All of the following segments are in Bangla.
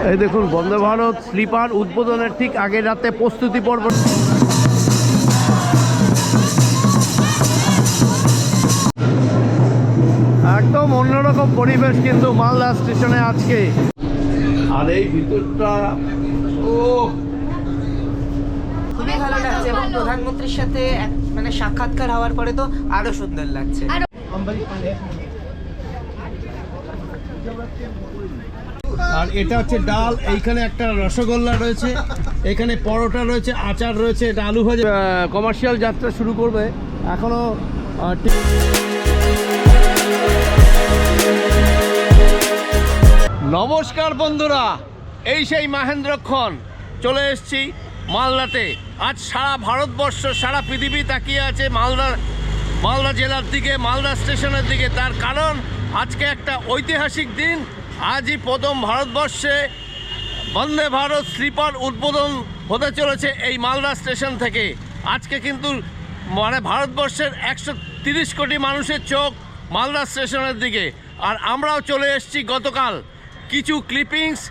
এই দেখুন বন্দে ভারত স্লিপার উদ্বোধনের ঠিক আগের রাতে প্রস্তুতি পর্ব। একদম অন্যরকম পরিবেশ কিন্তু মালদা স্টেশনে আজকে। আর এই ভিতরটা খুবই ভালো লাগছে এবং প্রধানমন্ত্রীর সাথে মানে সাক্ষাৎকার হওয়ার পরে তো আরো সুন্দর লাগছে। আর এটা হচ্ছে ডাল, এইখানে একটা রসগোল্লা রয়েছে, এখানে পরোটা রয়েছে, আচার রয়েছে, এটা আলু ভাজা। কমার্শিয়াল যাত্রা শুরু করবে এখনো। নমস্কার বন্ধুরা, এই সেই মহেন্দ্রক্ষণ চলে এসেছি মালদাতে। আজ সারা ভারতবর্ষ, সারা পৃথিবী তাকিয়ে আছে মালদা জেলার দিকে, মালদা স্টেশনের দিকে। তার কারণ আজকে একটা ঐতিহাসিক দিন। আজই প্রথম ভারতবর্ষে বন্দে ভারত স্লিপার উদ্বোধন হতে চলেছে এই মালদা স্টেশন থেকে। আজকে কিন্তু মানে ভারতবর্ষের 130 কোটি মানুষের চোখ মালদা স্টেশনের দিকে। আর আমরাও চলে এসেছি গতকাল। কিছু ক্লিপিংস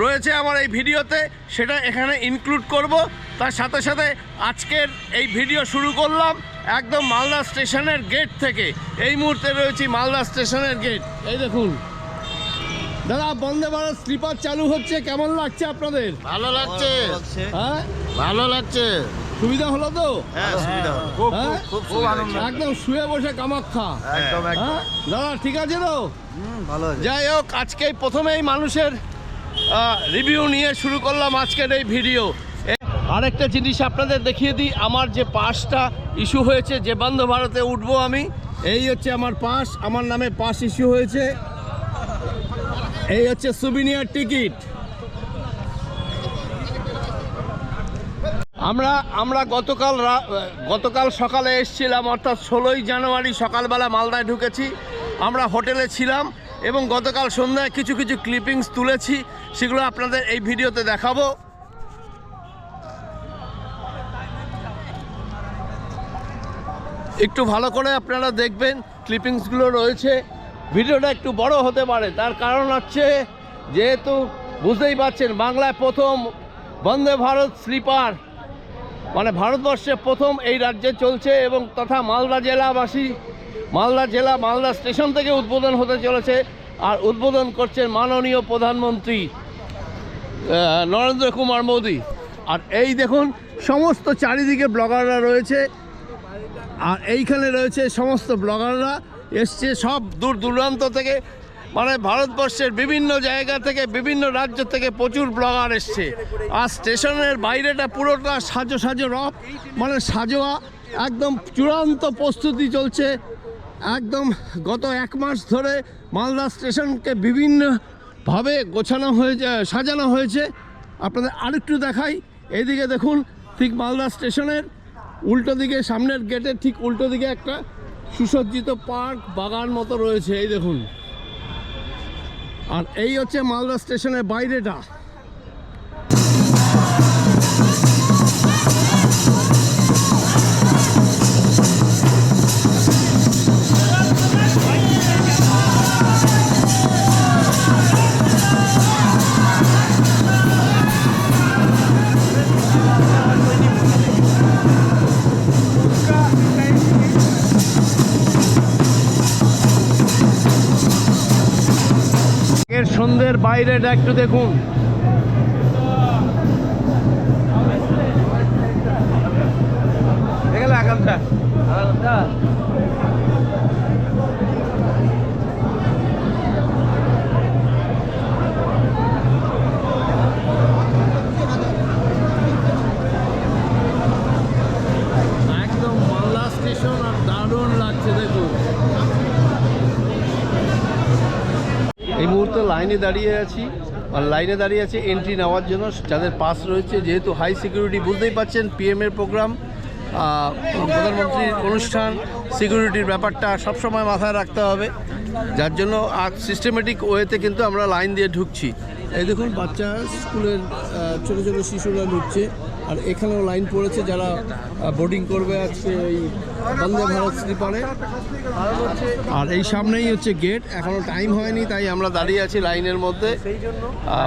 রয়েছে আমার এই ভিডিওতে, সেটা এখানে ইনক্লুড করব। তার সাথে সাথে আজকের এই ভিডিও শুরু করলাম একদম মালদা স্টেশনের গেট থেকে। এই মুহূর্তে রয়েছি মালদা স্টেশনের গেট। এই দেখুন দাদা, বন্দে ভারত স্লিপার চালু হচ্ছে, কেমন লাগছে আপনাদের? ভালো লাগছে। হ্যাঁ, ভালো লাগছে। সুবিধা হলো তো? হ্যাঁ, সুবিধা হলো। খুব আনন্দ। একদম শুয়ে বসে কামাখ্যা। একদম একদম। দাদা ঠিক আছে তো? ভালো আছে। যাই হোক, আজকেই প্রথমেই মানুষের রিভিউ নিয়ে শুরু করলাম আজকের এই ভিডিও। আরেকটা জিনিস আপনাদের দেখিয়ে দিই, আমার যে পাসটা ইস্যু হয়েছে, যে বন্দে ভারতে উঠবো আমি, এই হচ্ছে আমার পাস, আমার নামে পাস ইস্যু হয়েছে। এই হচ্ছে সুভিনিয়ার টিকিট। আমরা গতকাল সকালে এসেছিলাম, অর্থাৎ 16ই জানুয়ারি সকালবেলা মালদায় ঢুকেছি। আমরা হোটেলে ছিলাম এবং গতকাল সন্ধ্যায় কিছু ক্লিপিংস তুলেছি, সেগুলো আপনাদের এই ভিডিওতে দেখাবো। একটু ভালো করে আপনারা দেখবেন, ক্লিপিংসগুলো রয়েছে। ভিডিওটা একটু বড় হতে পারে, তার কারণ হচ্ছে যেহেতু বুঝতেই পারছেন বাংলায় প্রথম বন্দে ভারত স্লিপার মানে ভারতবর্ষে প্রথম এই রাজ্যে চলছে এবং তথা মালদা জেলাবাসী, মালদা স্টেশন থেকে উদ্বোধন হতে চলেছে। আর উদ্বোধন করছেন মাননীয় প্রধানমন্ত্রী নরেন্দ্র কুমার মোদী। আর এই দেখুন সমস্ত চারিদিকে ব্লগাররা রয়েছে, আর এইখানে রয়েছে সমস্ত ব্লগাররা এসছে সব দূর দূরান্ত থেকে, মানে ভারতবর্ষের বিভিন্ন জায়গা থেকে, বিভিন্ন রাজ্য থেকে প্রচুর ব্লগার এসছে। আর স্টেশনের বাইরেটা পুরোটা সাজো রব, মানে সাজোয়া, একদম চূড়ান্ত প্রস্তুতি চলছে। একদম গত 1 মাস ধরে মালদা স্টেশনকে বিভিন্নভাবে সাজানো হয়েছে। আপনাদের আরেকটু দেখাই, এইদিকে দেখুন, ঠিক মালদা স্টেশনের উল্টো দিকে, সামনের গেটের ঠিক উল্টো দিকে একটা সুসজ্জিত পার্ক বাগান মতো রয়েছে, এই দেখুন। আর এই হচ্ছে মালদা স্টেশনের বাইরেটা। সন্ধ্যের বাইরেটা একটু দেখুন। একদম মালদা স্টেশন, আর দারুণ লাগছে দেখুন। এই মুহূর্তে লাইনে দাঁড়িয়ে আছি, আর লাইনে দাঁড়িয়ে আছে এন্ট্রি নেওয়ার জন্য যাদের পাস রয়েছে। যেহেতু হাই সিকিউরিটি, বুঝতেই পারছেন পিএমের প্রোগ্রাম, প্রধানমন্ত্রীর অনুষ্ঠান, সিকিউরিটির ব্যাপারটা সবসময় মাথায় রাখতে হবে, যার জন্য সিস্টেমেটিক ওয়েতে কিন্তু আমরা লাইন দিয়ে ঢুকছি। এই দেখুন বাচ্চা স্কুলের ছোটো শিশুরা ঢুকছে। আর এখানেও লাইন পড়েছে যারা বোর্ডিং করবে আজকে এই বন্দে ভারত স্লিপারে। আর এই সামনেই হচ্ছে গেট, এখনো টাইম হয়নি তাই আমরা দাঁড়িয়ে আছি লাইনের মধ্যে।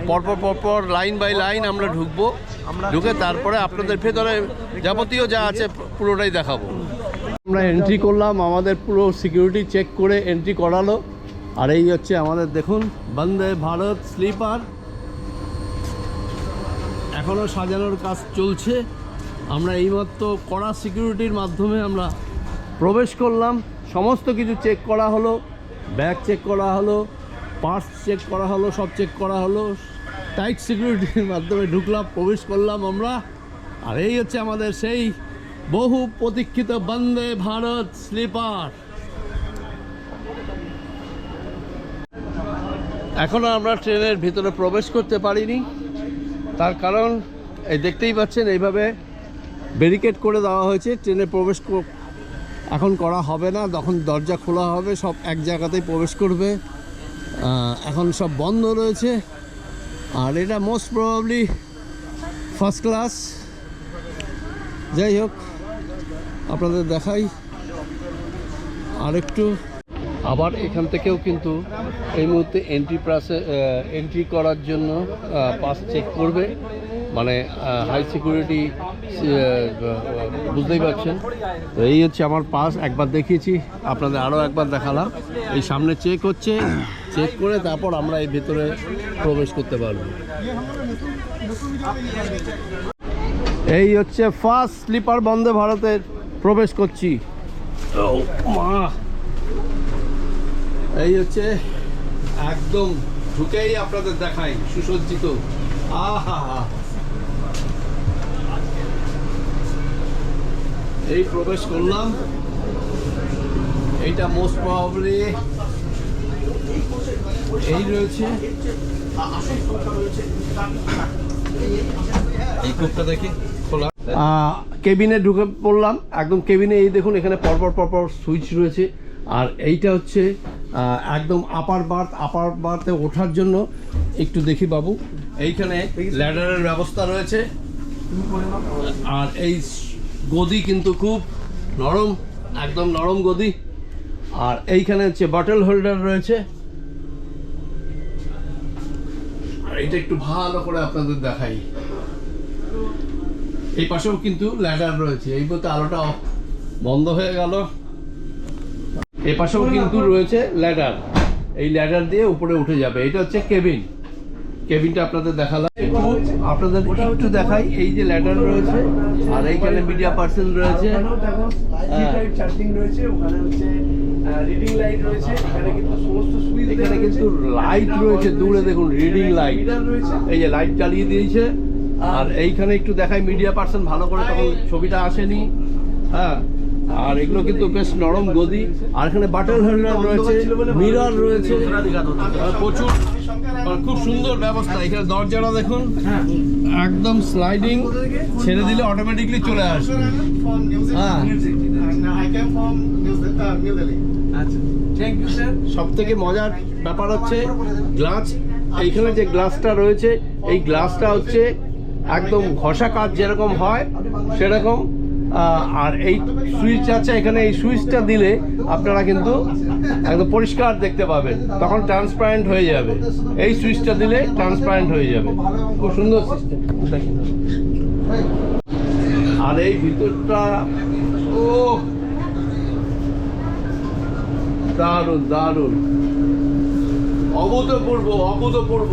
পরপর লাইন বাই লাইন আমরা ঢুকবো, ঢুকে তারপরে আপনাদের ভেতরে যাবতীয় যা আছে পুরোটাই দেখাবো। আমরা এন্ট্রি করলাম, আমাদের পুরো সিকিউরিটি চেক করে এন্ট্রি করালো। আর এই হচ্ছে আমাদের দেখুন বন্দে ভারত স্লিপার, এখনও সাজানোর কাজ চলছে। আমরা এইমাত্র কড়া সিকিউরিটির মাধ্যমে আমরা প্রবেশ করলাম, সমস্ত কিছু চেক করা হলো, ব্যাগ চেক করা হলো, পার্স চেক করা হলো, সব চেক করা হলো, টাইট সিকিউরিটির মাধ্যমে ঢুকলাম, প্রবেশ করলাম আমরা। আর এই হচ্ছে আমাদের সেই বহু প্রতীক্ষিত বন্দে ভারত স্লিপার। এখনও আমরা ট্রেনের ভিতরে প্রবেশ করতে পারিনি, তার কারণ এই দেখতেই পাচ্ছেন এইভাবে ব্যারিকেড করে দেওয়া হয়েছে। ট্রেনে প্রবেশ এখন করা হবে না, তখন দরজা খোলা হবে, সব এক জায়গাতেই প্রবেশ করবে। এখন সব বন্ধ রয়েছে। আর এটা মোস্ট প্রবাবলি ফার্স্ট ক্লাস। যাই হোক, আপনাদের দেখাই আরেকটু। আবার এখান থেকেও কিন্তু এই মুহূর্তে এন্ট্রি করার জন্য পাস চেক করবে, মানে হাই সিকিউরিটি, বুঝতেই পারছেন। তো এই হচ্ছে আমার পাস, একবার দেখিয়েছি, আপনাদের আরও একবার দেখালাম। এই সামনে চেক হচ্ছে, চেক করে তারপর আমরা এই ভেতরে প্রবেশ করতে পারব। এই হচ্ছে ফার্স্ট স্লিপার বন্দে ভারতের প্রবেশ করছি। এই হচ্ছে একদম ঢুকেই আপনাদের দেখাই সুসজ্জিত। আহা, এই প্রবেশ করলাম। এইটা মোস্ট প্রবাবলি এই রয়েছে, এই কূপটা দেখি খোলা। কেবিনে ঢুকে পড়লাম, একদম কেবিনে। এই দেখুন এখানে পরপর সুইচ রয়েছে। আর এইটা হচ্ছে একদম আপার বার্থে ওঠার জন্য একটু দেখি বাবু, এইখানে ল্যাডারের ব্যবস্থা রয়েছে। আর এই গদি কিন্তু খুব নরম, একদম নরম গদি। আর এইখানে হচ্ছে বটল হোল্ডার রয়েছে। আর এইটা একটু ভালো করে আপনাদের দেখাই, এই পাশেও কিন্তু ল্যাডার রয়েছে। এই বলতে আলোটা বন্ধ হয়ে গেল। এই পাশেও কিন্তু রয়েছে ল্যাডার, এই ল্যাডার দিয়ে উপরে উঠে যাবে। এটা হচ্ছে কেবিনটা আপনাদের দেখালাম। আপনাদের একটু দেখাই, এই যে ল্যাডার রয়েছে আর এইখানে মিডিয়া পার্সন রয়েছে, এখানে কিন্তু লাইট রয়েছে দূরে দেখুন, রিডিং লাইট, এই যে লাইট জ্বালিয়ে দিয়েছে। আর এইখানে একটু দেখাই মিডিয়া পার্সন ভালো করে, তখন ছবিটা আসেনি। হ্যাঁ, আর এগুলো কিন্তু বেশ নরম গদি। আর এখানে বাটল হোল্ডার রয়েছে, মিরর রয়েছে, প্রচুর, খুব সুন্দর ব্যবস্থা। এখানে দরজাটা দেখুন, একদম স্লাইডিং, ছেড়ে দিলে অটোমেটিকলি চলে আসবে। হ্যাঁ, সব থেকে মজার ব্যাপার হচ্ছে গ্লাস। এইখানে যে গ্লাসটা রয়েছে, এই গ্লাসটা হচ্ছে একদম ঘষা কাজ যেরকম হয় সেরকম। আর এই সুইচ আছে এখানে, এই সুইচটা দিলে আপনারা কিন্তু একদম পরিষ্কার দেখতে পাবেন, তখন ট্রান্সপারেন্ট হয়ে যাবে। এই সুইচটা দিলে ট্রান্সপারেন্ট হয়ে যাবে, খুব সুন্দর সিস্টেম। আর এই ভিতরটা ও দারুণ দারুণ, অভূতপূর্ব।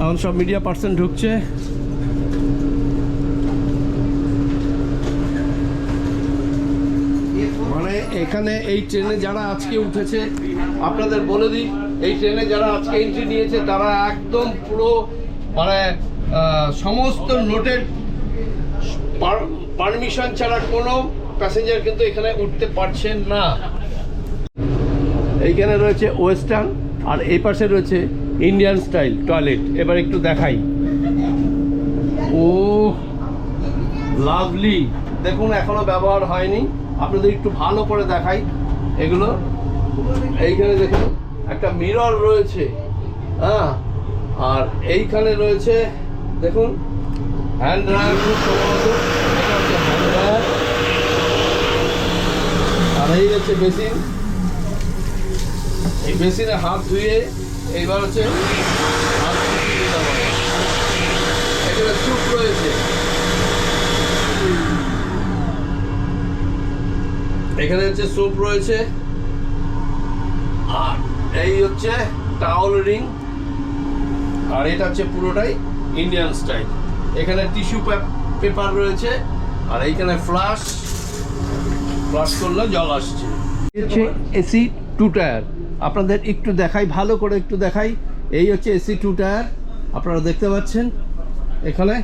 এখন সব মিডিয়া পার্সন ঢুকছে। মানে এখানে এই ট্রেনে যারা আজকে উঠেছে, আপনাদের বলে দিই, এই ট্রেনে যারা আজকে এন্ট্রি নিয়েছে তারা একদম পুরো মানে সমস্ত নোটেড পারমিশন ছাড়া কোনো প্যাসেঞ্জার কিন্তু এখানে উঠতে পারছেন না। এইখানে রয়েছে ওয়েস্টার্ন, আর এই পাশে রয়েছে ইন্ডিয়ান স্টাইল টয়লেট। এবার একটু দেখাই, ও লাভলি, দেখুন এখনো ব্যবহার হয়নি, আপনাদের একটু ভালো করে দেখাই এগুলো। এইখানে দেখুন একটা মিরর রয়েছে, হ্যাঁ, আর এইখানে রয়েছে দেখুন হ্যান্ড ড্রায়ার, খুব সম্ভবত এটা হচ্ছে হ্যান্ড ড্রায়ার। আর এই হচ্ছে বেসিন, এই বেসিনে হাত ধুয়ে এইবার হচ্ছে হাত ধুয়ে নিতে হবে। এখানে স্যুপ রয়েছে, এখানে হচ্ছে স্যুপ রয়েছে। আর এই হচ্ছে টাওয়াল রিং, আর এটা হচ্ছে পুরোটাই ইন্ডিয়ান স্টাইল। এখানে টিস্যু পেপার রয়েছে, আর এইখানে ফ্লাশ করলে জল আসছে। হচ্ছে এসি 2 টায়ার, আপনাদের একটু দেখাই, ভালো করে একটু দেখাই। এই হচ্ছে এসি 2 টায়ার, আপনারা দেখতে পাচ্ছেন এখানে।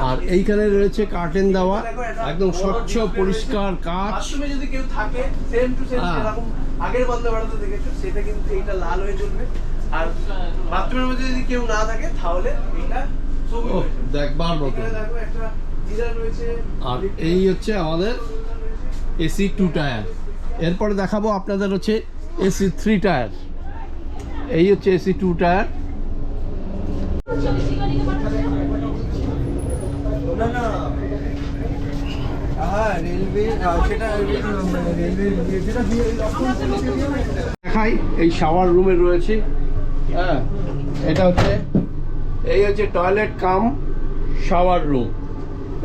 আর এইখানে রয়েছে কার্টেন দেওয়া, একদম স্বচ্ছ পরিষ্কার কাঁচ। বাথরুমে যদি কেউ থাকে সেম টু সেম যেরকম আগের বন্দে ভারতে দেখেছো, সেটা কিন্তু এইটা লাল হয়ে জ্বলবে। আর বাথরুমের মধ্যে যদি কেউ না থাকে তাহলে এটা সবুজ হয়ে যাবে। দেখবার মতো। এখানে দেখো একটা মিরর রয়েছে। আর এই হচ্ছে আমাদের এসি 2 টায়ার। এরপরে দেখাবো আপনাদের হচ্ছে এসি 3 টায়ার। এই হচ্ছে এসি 2 টায়ার। না না, হ্যাঁ রেলওয়ে সেটা রেলওয়ে যেটা দিয়ে দেখাই, এই শাওয়ার রুমে রয়েছে। হ্যাঁ, এটা হচ্ছে এই হচ্ছে টয়লেট কাম শাওয়ার রুম।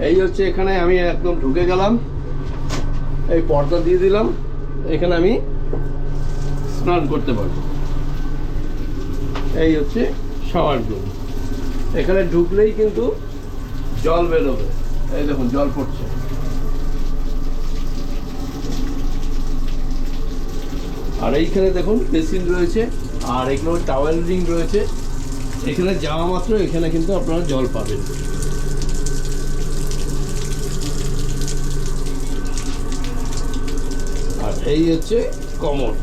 এই হচ্ছে এখানে আমি একদম ঢুকে গেলাম, এই পর্দা দিয়ে দিলাম, এখানে আমি স্নান করতে পারবো। এই হচ্ছে শাওয়ার রুম, এখানে ঢুকলেই কিন্তু জল বেরোবে। এই দেখুন জল পড়ছে। আর এইখানে দেখুন বেসিন রয়েছে, আর এগুলো টাওয়েল রিং রয়েছে। এখানে যাওয়া মাত্র এখানে কিন্তু আপনারা জল পাবেন। আর এই হচ্ছে কমোড,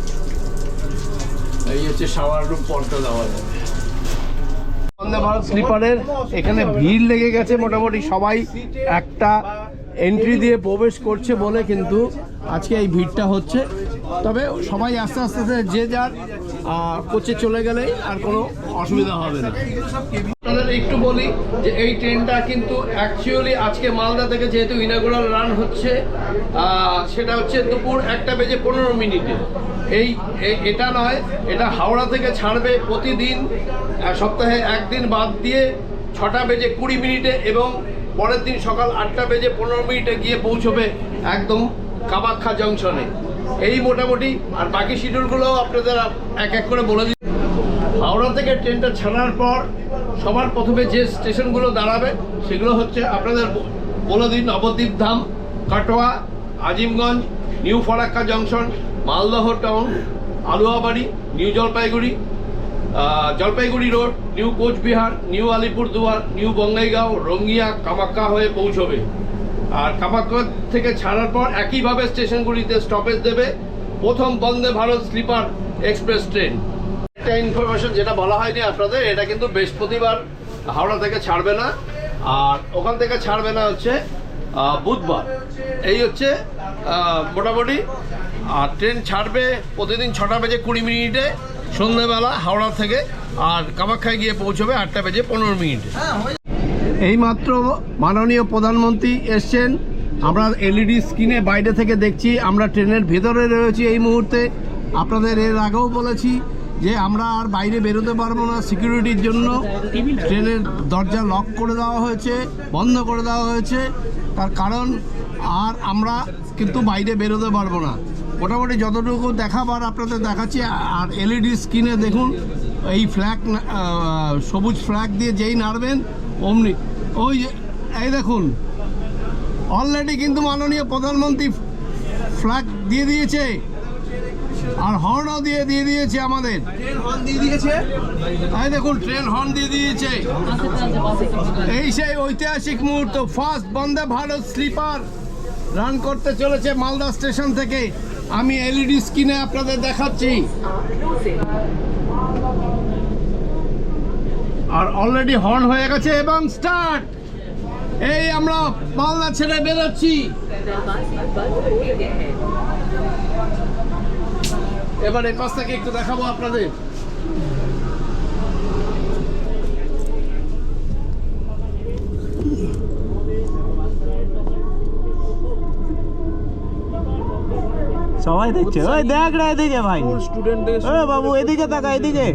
এই হচ্ছে শাওয়ার রুম, পর্দা দেওয়া যাবে। বন্দে ভারত স্লিপারের এখানে ভিড় লেগে গেছে, মোটামুটি সবাই একটা এন্ট্রি দিয়ে প্রবেশ করছে বলে কিন্তু আজকে এই ভিড়টা হচ্ছে। তবে সবাই আস্তে আস্তে যে যার কোচে চলে গেলে আর কোনো অসুবিধা হবে না। আপনাদের একটু বলি যে এই ট্রেনটা কিন্তু অ্যাকচুয়ালি আজকে মালদা থেকে যেহেতু ইনাগুরাল রান হচ্ছে, সেটা হচ্ছে দুপুর 1:15 এটা নয়, এটা হাওড়া থেকে ছাড়বে প্রতিদিন, সপ্তাহে একদিন বাদ দিয়ে 6:20 এবং পরের দিন সকাল 8:15 গিয়ে পৌঁছবে একদম কামাখ্যা জংশনে। এই মোটামুটি, আর বাকি শিডিউলগুলো আপনাদের এক এক করে বলে দিই। হাওড়া থেকে ট্রেনটা ছাড়ার পর সবার প্রথমে যে স্টেশনগুলো দাঁড়াবে সেগুলো হচ্ছে আপনাদের বলে দিন: Nabadwip Dham, Katwa, Azimganj, New Farakka Junction, Malda Town, Aluabari, New Jalpaiguri, Jalpaiguri Road, New Coochbehar, New Alipurduar, New Bongaigaon, Rangiya, Kamakhya হয়ে পৌঁছবে। আর কামাখ্যা থেকে ছাড়ার পর একইভাবে স্টেশনগুলিতে স্টপেজ দেবে প্রথম Vande Bharat sleeper express train. একটা ইনফরমেশন যেটা বলা হয়নি আপনাদের, এটা কিন্তু বৃহস্পতিবার হাওড়া থেকে ছাড়বে না, আর ওখান থেকে ছাড়বে না হচ্ছে বুধবার। এই হচ্ছে মোটামুটি। আর ট্রেন ছাড়বে প্রতিদিন 6:20 সন্ধ্যেবেলা হাওড়া থেকে, আর কামাখ্যায় গিয়ে পৌঁছবে 8:15। এইমাত্র মাননীয় প্রধানমন্ত্রী এসছেন, আমরা এলইডি স্ক্রিনে বাইরে থেকে দেখছি। আমরা ট্রেনের ভেতরে রয়েছি এই মুহূর্তে। আপনাদের এর আগেও বলেছি যে আমরা আর বাইরে বেরোতে পারবো না সিকিউরিটির জন্য। ট্রেনের দরজা লক করে দেওয়া হয়েছে, বন্ধ করে দেওয়া হয়েছে, তার কারণ আর আমরা কিন্তু বাইরে বেরোতে পারবো না। মোটামুটি যতটুকু দেখাবার আপনাদের দেখাচ্ছি। আর এলইডি স্ক্রিনে দেখুন, এই ফ্ল্যাগ, সবুজ ফ্ল্যাগ দিয়ে যেই নাড়বেন অমনি ওই এই দেখুন অলরেডি কিন্তু মাননীয় প্রধানমন্ত্রী ফ্ল্যাগ দিয়ে দিয়েছে, আর হর্নও দিয়ে দিয়েছে। আমাদের ট্রেন হর্ন দিয়ে দিয়েছে, এই দেখুন ট্রেন হর্ন দিয়ে দিয়েছে। এই সেই ঐতিহাসিক মুহূর্ত, first Vande Bharat sleeper run করতে চলেছে মালদা স্টেশন থেকে। আমি এলইডি স্ক্রিনে আপনাদের দেখাচ্ছি। আর অলরেডি হর্ন হয়ে গেছে এবং স্টার্ট। এই আমরা মালদা ছেড়ে বেরোচ্ছি। এবার এই পাশ থেকে একটু দেখাবো আপনাদের। সবাই দেখছে, ওই দেখ রে এদিকে ভাই, ও বাবু এদিকে তাকা, এদিকে।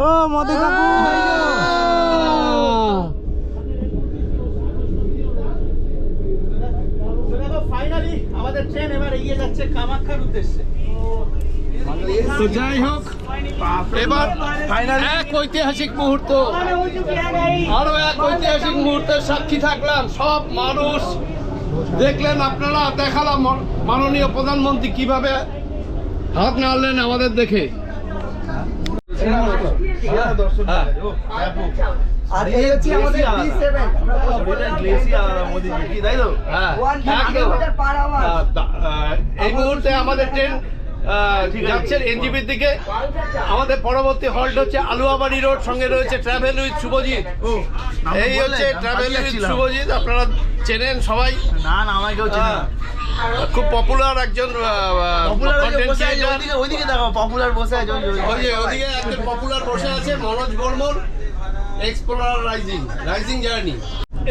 ও মধু কাকু, ফাইনালি আমাদের ট্রেন এবার এগিয়ে যাচ্ছে কামাখ্যার উদ্দেশ্যে। তো যাই হোক, এবার এক ঐতিহাসিক মুহূর্ত, আরো এক ঐতিহাসিক মুহূর্তের সাক্ষী থাকলাম। সব মানুষ দেখলেন, আপনারা দেখালাম মাননীয় প্রধানমন্ত্রী কিভাবে হাত নাড়লেন আমাদের দেখে। আর এই হচ্ছে আমাদের B7, হ্যাঁ, একদম। এই মুহূর্তে আমাদের ট্রেন যাচ্ছে এনজিপির দিকে। আমাদের পরবর্তী হল্ট হচ্ছে আলুয়াবাড়ি রোড, সঙ্গে রয়েছে ট্রাভেল উইথ শুভজিৎ। এই হচ্ছে ট্রাভেল উইথ শুভজিৎ, আপনারা চেনেন সবাই। না না, আমাকে কেউ চেনে না। খুব পপুলার একজন content creator। ওইদিকে দেখো, পপুলার বসে আছে। ওই যে ওদিকে একজন পপুলার বসে আছে, Manoj Barman, explorer rising journey.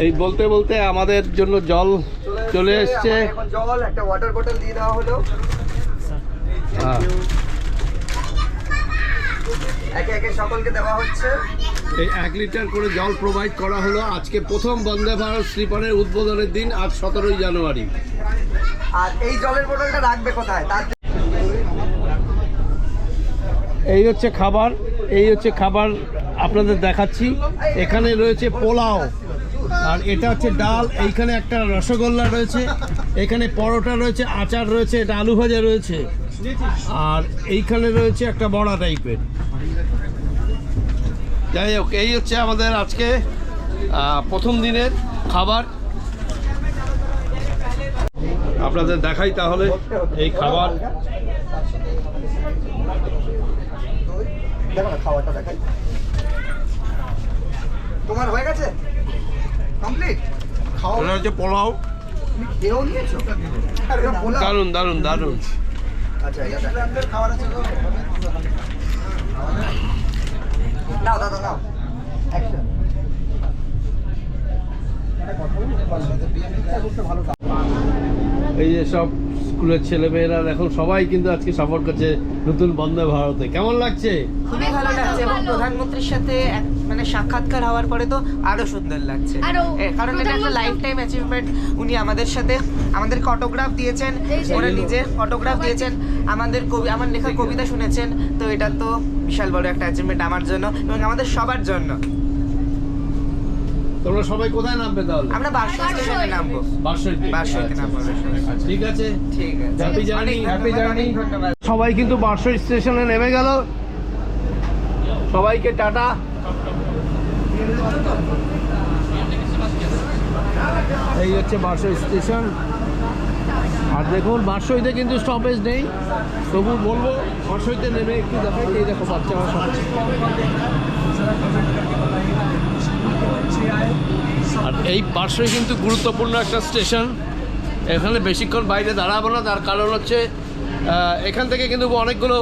এই বলতে বলতে আমাদের জন্য জল চলে এসছে। এখন জল, একটা ওয়াটার বটল দিয়ে দেওয়া হলো। হ্যাঁ, একে একে সকলকে দেওয়া হচ্ছে। এই 1 লিটার করে জল প্রোভাইড করা হলো। আজকে প্রথম বন্দে ভারত স্লিপারের উদ্বোধনের দিন, আজ 17ই জানুয়ারি। আর এই জলের বোতলটা রাখবে কোথায়? তার এই হচ্ছে খাবার, এই হচ্ছে খাবার আপনাদের দেখাচ্ছি। এখানে রয়েছে পোলাও, আর এটা হচ্ছে ডাল, এইখানে একটা রসগোল্লা রয়েছে, এখানে পরোটা রয়েছে, আচার রয়েছে, এটা আলু ভাজা রয়েছে, আর এইখানে রয়েছে একটা বড়া টাইপের। যাই হোক, এই হচ্ছে আমাদের আজকে প্রথম দিনের খাবার। আপনাদের দেখাই তাহলে এই খাবার। দেখো না, খাবারটা দেখাই। তোমার হয়ে গেছে কমপ্লিট খাওয়া? এটা হচ্ছে পোলাও, খেয়েও নিয়েছো? আরে পোলাও দারুণ দারুণ দারুণ। আচ্ছা, এটা দেখো খাবার আছে তো। দাও দাও দাও, অ্যাকশন। এই যে সব স্কুলের ছেলেমেয়েরা এখন সবাই কিন্তু আজকে সফর করছে নতুন বন্দে ভারতে। কেমন লাগছে? খুবই ভালো লাগছে, এবং প্রধানমন্ত্রীর সাথে মানে সাক্ষাৎকার হওয়ার পরে তো আরো সুন্দর লাগছে। কারণ এটা একটা লাইফ টাইম অ্যাচিভমেন্ট। উনি আমাদের সাথে আমাদেরকে অটোগ্রাফ দিয়েছেন, ওরা নিজে অটোগ্রাফ দিয়েছেন, আমাদের আমার লেখা কবিতা শুনেছেন। তো এটা তো বিশাল বড় একটা অ্যাচিভমেন্ট আমার জন্য এবং আমাদের সবার জন্য। তোমরা সবাই কোথায় নামবে তাহলে? আমরা বারশো স্টেশনে নামবো। বারশোতে নামবো। ঠিক আছে, ঠিক আছে, হ্যাপি জার্নি, হ্যাপি জার্নি। ধন্যবাদ। সবাই কিন্তু বারশো স্টেশনে নেমে গেল। সবাইকে টাটা। এই হচ্ছে বারশো স্টেশন। আর দেখুন, বারশোইতে কিন্তু স্টপেজ নেই, তবু বলবো বারশোইতে নেমে একটু দেখাই। এই দেখো বাচ্চা বাচ্চা। আর এই বারশোই কিন্তু গুরুত্বপূর্ণ একটা স্টেশন। এখানে বেশিক্ষণ বাইরে দাঁড়াবো না, তার কারণ হচ্ছে এখান থেকে কিন্তু অনেকগুলো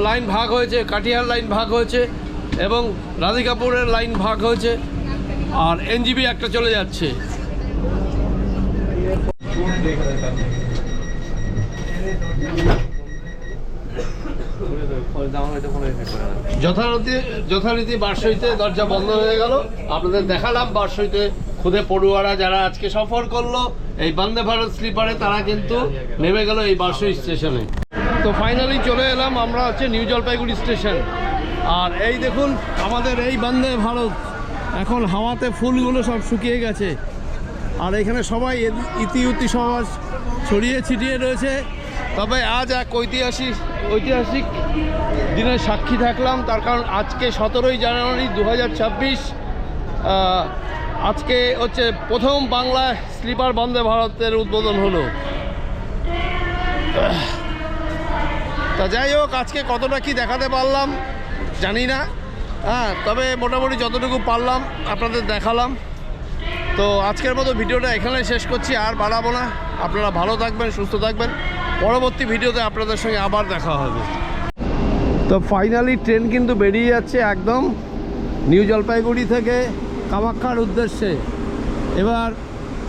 লাইন ভাগ হয়েছে। কাটিহার লাইন ভাগ হয়েছে এবং রাধিকাপুরের লাইন ভাগ হয়েছে, আর এনজিবি একটা চলে যাচ্ছে। যথারীতি বারশোইতে দরজা বন্ধ হয়ে গেল। আপনাদের দেখালাম বারশোইতে খুদে পড়ুয়ারা যারা আজকে সফর করলো এই বন্দে ভারত স্লিপারে, তারা কিন্তু নেমে গেল এই বারশোই স্টেশনে। তো ফাইনালি চলে এলাম আমরা হচ্ছে নিউ জলপাইগুড়ি স্টেশন। আর এই দেখুন আমাদের এই বন্দে ভারত এখন হাওয়াতে ফুলগুলো সব শুকিয়ে গেছে, আর এখানে সবাই ইতিউতি সমাজ ছড়িয়ে ছিটিয়ে রয়েছে। তবে আজ এক ঐতিহাসিক দিনের সাক্ষী থাকলাম, তার কারণ আজকে 17ই জানুয়ারি 2026। আজকে হচ্ছে প্রথম বাংলা স্লিপার বন্দে ভারতের উদ্বোধন হলো। তা যাই হোক, আজকে কতটা কি দেখাতে পারলাম জানি না, তবে মোটামুটি যতটুকু পারলাম আপনাদের দেখালাম। তো আজকের মতো ভিডিওটা এখানে শেষ করছি, আর বাড়াবো না। আপনারা ভালো থাকবেন, সুস্থ থাকবেন। পরবর্তী ভিডিওতে আপনাদের সঙ্গে আবার দেখা হবে। তো ফাইনালি ট্রেন কিন্তু বেরিয়ে যাচ্ছে একদম নিউ জলপাইগুড়ি থেকে কামাখ্যার উদ্দেশ্যে। এবার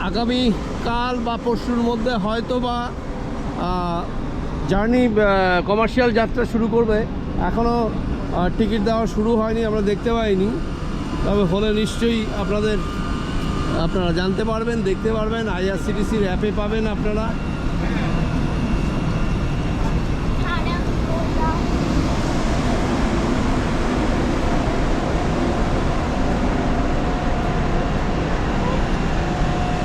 আগামী কাল বা পরশুর মধ্যে হয়তো বা জার্নি কমার্শিয়াল যাত্রা শুরু করবে। এখনও টিকিট দেওয়া শুরু হয়নি, আমরা দেখতে পাইনি, তবে হলে নিশ্চয়ই আপনারা জানতে পারবেন, দেখতে পারবেন। আইআরসিটিসির অ্যাপে পাবেন আপনারা,